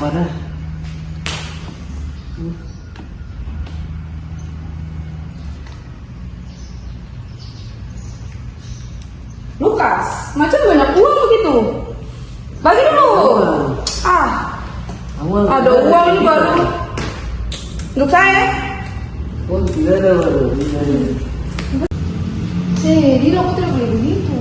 apa dah? Lukas, macam banyak uang begitu. Bagi dulu. Ada uang ini baru. Untuk saya. Oh, tidak ada baru. Jadi aku tidak boleh begitu.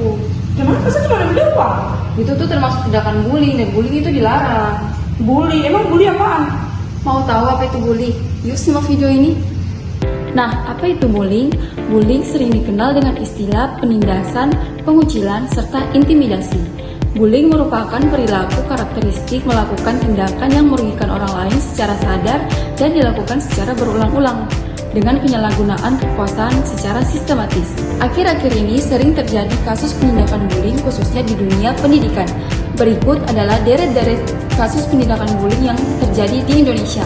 Gimana saya cuma ambil uang? Itu tuh termasuk tindakan bullying dan bullying itu dilarang. Bully, emang bully apaan? Mau tahu apa itu bullying? Yuk simak video ini. Nah, apa itu bullying? Bullying sering dikenal dengan istilah penindasan, pengucilan, serta intimidasi. Bullying merupakan perilaku karakteristik melakukan tindakan yang merugikan orang lain secara sadar dan dilakukan secara berulang-ulang dengan penyalahgunaan kekuasaan secara sistematis. Akhir-akhir ini sering terjadi kasus penindakan bullying khususnya di dunia pendidikan. Berikut adalah deret-deret kasus penindakan bullying yang terjadi di Indonesia.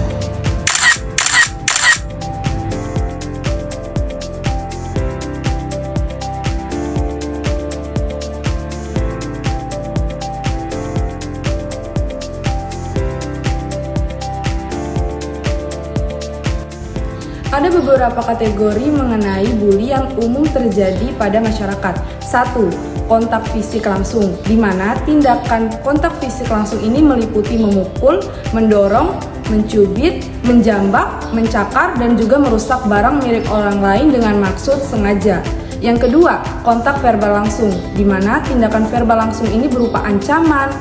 Ada beberapa kategori mengenai bully yang umum terjadi pada masyarakat. 1. Kontak fisik langsung, di mana tindakan kontak fisik langsung ini meliputi memukul, mendorong, mencubit, menjambak, mencakar, dan juga merusak barang milik orang lain dengan maksud sengaja. Yang kedua, kontak verbal langsung, di mana tindakan verbal langsung ini berupa ancaman,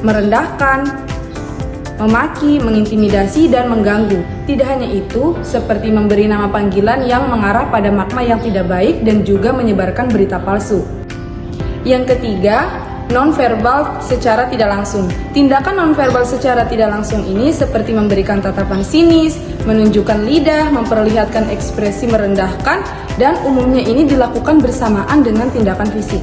merendahkan, memaki, mengintimidasi, dan mengganggu. Tidak hanya itu, seperti memberi nama panggilan yang mengarah pada makna yang tidak baik dan juga menyebarkan berita palsu. Yang ketiga, nonverbal secara tidak langsung. Tindakan nonverbal secara tidak langsung ini seperti memberikan tatapan sinis, menunjukkan lidah, memperlihatkan ekspresi merendahkan, dan umumnya ini dilakukan bersamaan dengan tindakan fisik.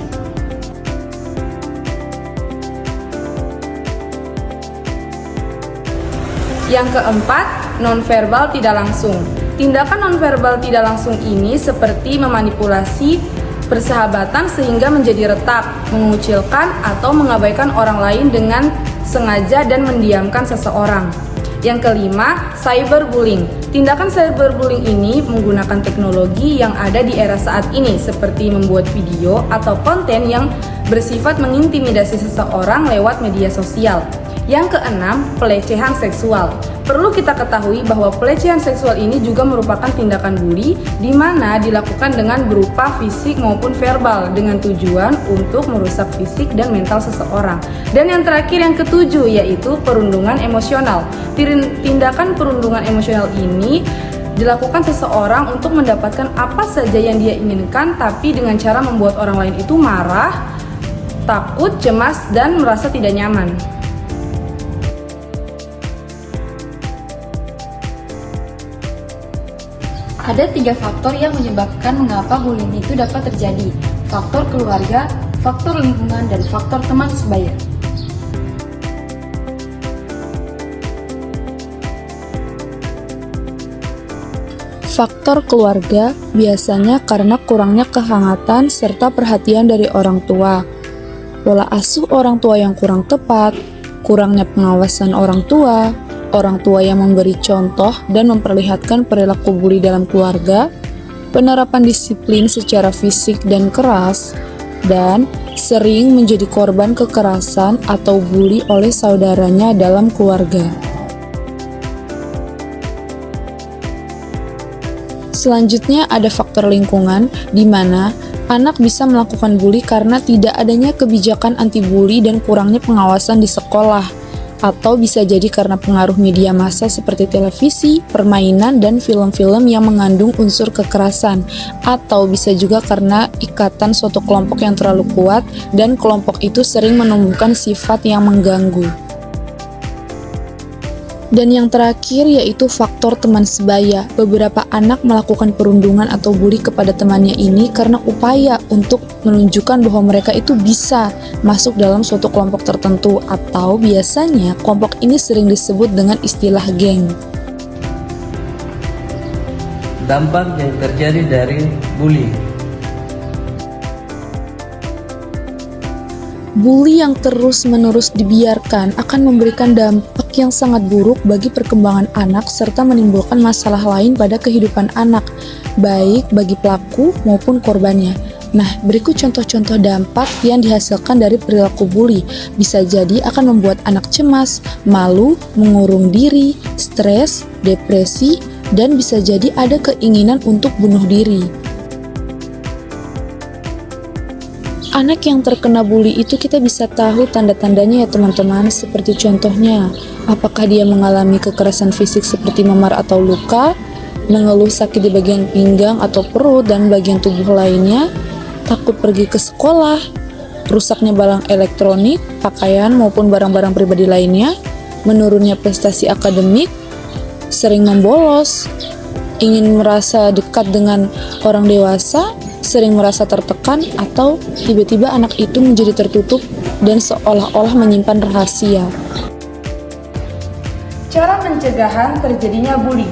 Yang keempat, nonverbal tidak langsung. Tindakan nonverbal tidak langsung ini seperti memanipulasi persahabatan sehingga menjadi retak, mengucilkan, atau mengabaikan orang lain dengan sengaja dan mendiamkan seseorang. Yang kelima, cyberbullying. Tindakan cyberbullying ini menggunakan teknologi yang ada di era saat ini seperti membuat video atau konten yang bersifat mengintimidasi seseorang lewat media sosial. Yang keenam, pelecehan seksual. Perlu kita ketahui bahwa pelecehan seksual ini juga merupakan tindakan bully di mana dilakukan dengan berupa fisik maupun verbal dengan tujuan untuk merusak fisik dan mental seseorang. Dan yang terakhir, yang ketujuh, yaitu perundungan emosional. Tindakan perundungan emosional ini dilakukan seseorang untuk mendapatkan apa saja yang dia inginkan, tapi dengan cara membuat orang lain itu marah, takut, cemas, dan merasa tidak nyaman. Ada 3 faktor yang menyebabkan mengapa bullying itu dapat terjadi. Faktor keluarga, faktor lingkungan, dan faktor teman sebaya. Faktor keluarga biasanya karena kurangnya kehangatan serta perhatian dari orang tua. Pola asuh orang tua yang kurang tepat, kurangnya pengawasan orang tua yang memberi contoh dan memperlihatkan perilaku bully dalam keluarga, penerapan disiplin secara fisik dan keras, dan sering menjadi korban kekerasan atau bully oleh saudaranya dalam keluarga. Selanjutnya ada faktor lingkungan, di mana anak bisa melakukan bully karena tidak adanya kebijakan anti-bully dan kurangnya pengawasan di sekolah, atau bisa jadi karena pengaruh media massa seperti televisi, permainan, dan film-film yang mengandung unsur kekerasan, atau bisa juga karena ikatan suatu kelompok yang terlalu kuat dan kelompok itu sering menumbuhkan sifat yang mengganggu. Dan yang terakhir yaitu faktor teman sebaya. Beberapa anak melakukan perundungan atau bully kepada temannya ini karena upaya untuk menunjukkan bahwa mereka itu bisa masuk dalam suatu kelompok tertentu, atau biasanya kelompok ini sering disebut dengan istilah geng. Dampak yang terjadi dari bullying. Bully yang terus-menerus dibiarkan akan memberikan dampak yang sangat buruk bagi perkembangan anak serta menimbulkan masalah lain pada kehidupan anak, baik bagi pelaku maupun korbannya. Nah, berikut contoh-contoh dampak yang dihasilkan dari perilaku bully. Bisa jadi akan membuat anak cemas, malu, mengurung diri, stres, depresi, dan bisa jadi ada keinginan untuk bunuh diri. Anak yang terkena bully itu kita bisa tahu tanda-tandanya ya teman-teman, seperti contohnya, apakah dia mengalami kekerasan fisik seperti memar atau luka, mengeluh sakit di bagian pinggang atau perut dan bagian tubuh lainnya, takut pergi ke sekolah, rusaknya barang elektronik, pakaian maupun barang-barang pribadi lainnya, menurunnya prestasi akademik, sering membolos, ingin merasa dekat dengan orang dewasa, sering merasa tertekan, atau tiba-tiba anak itu menjadi tertutup dan seolah-olah menyimpan rahasia. Cara pencegahan terjadinya bully.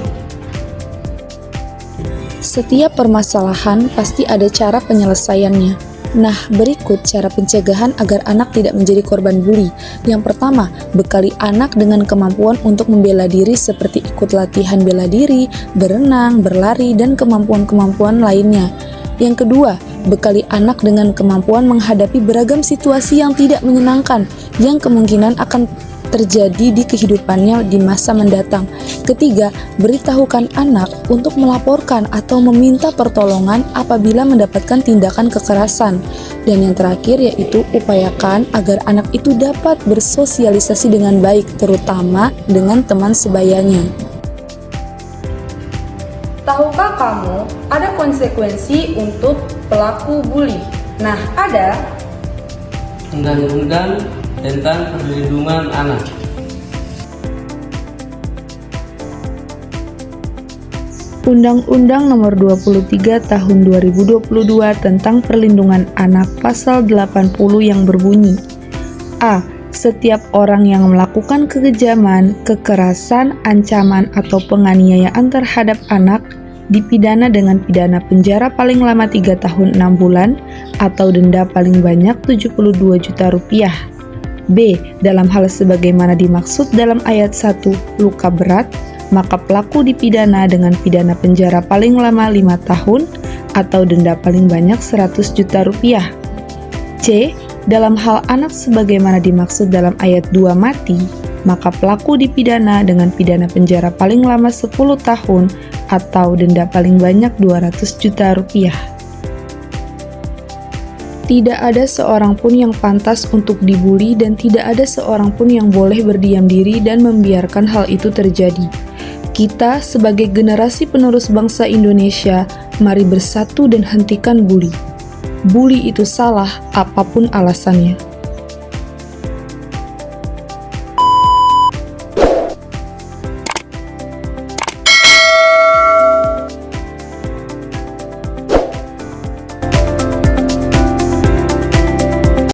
Setiap permasalahan pasti ada cara penyelesaiannya. Nah, berikut cara pencegahan agar anak tidak menjadi korban bully. Yang pertama, bekali anak dengan kemampuan untuk membela diri seperti ikut latihan bela diri, berenang, berlari, dan kemampuan-kemampuan lainnya. Yang kedua, bekali anak dengan kemampuan menghadapi beragam situasi yang tidak menyenangkan yang kemungkinan akan terjadi di kehidupannya di masa mendatang. Ketiga, beritahukan anak untuk melaporkan atau meminta pertolongan apabila mendapatkan tindakan kekerasan. Dan yang terakhir yaitu upayakan agar anak itu dapat bersosialisasi dengan baik, terutama dengan teman sebayanya. Tahukah kamu ada konsekuensi untuk pelaku bully? Nah, ada. Undang-undang tentang perlindungan anak. Undang-Undang Nomor 23 Tahun 2022 tentang Perlindungan Anak Pasal 80 yang berbunyi: A. Setiap orang yang melakukan kekejaman, kekerasan, ancaman, atau penganiayaan terhadap anak dipidana dengan pidana penjara paling lama 3 tahun 6 bulan atau denda paling banyak Rp72 juta. B. Dalam hal sebagaimana dimaksud dalam ayat 1 luka berat, maka pelaku dipidana dengan pidana penjara paling lama 5 tahun atau denda paling banyak Rp100 juta. C. Dalam hal anak sebagaimana dimaksud dalam ayat 2 mati, maka pelaku dipidana dengan pidana penjara paling lama 10 tahun atau denda paling banyak Rp200 juta. Tidak ada seorang pun yang pantas untuk dibully dan tidak ada seorang pun yang boleh berdiam diri dan membiarkan hal itu terjadi. Kita sebagai generasi penerus bangsa Indonesia, mari bersatu dan hentikan bully. Bully itu salah apapun alasannya.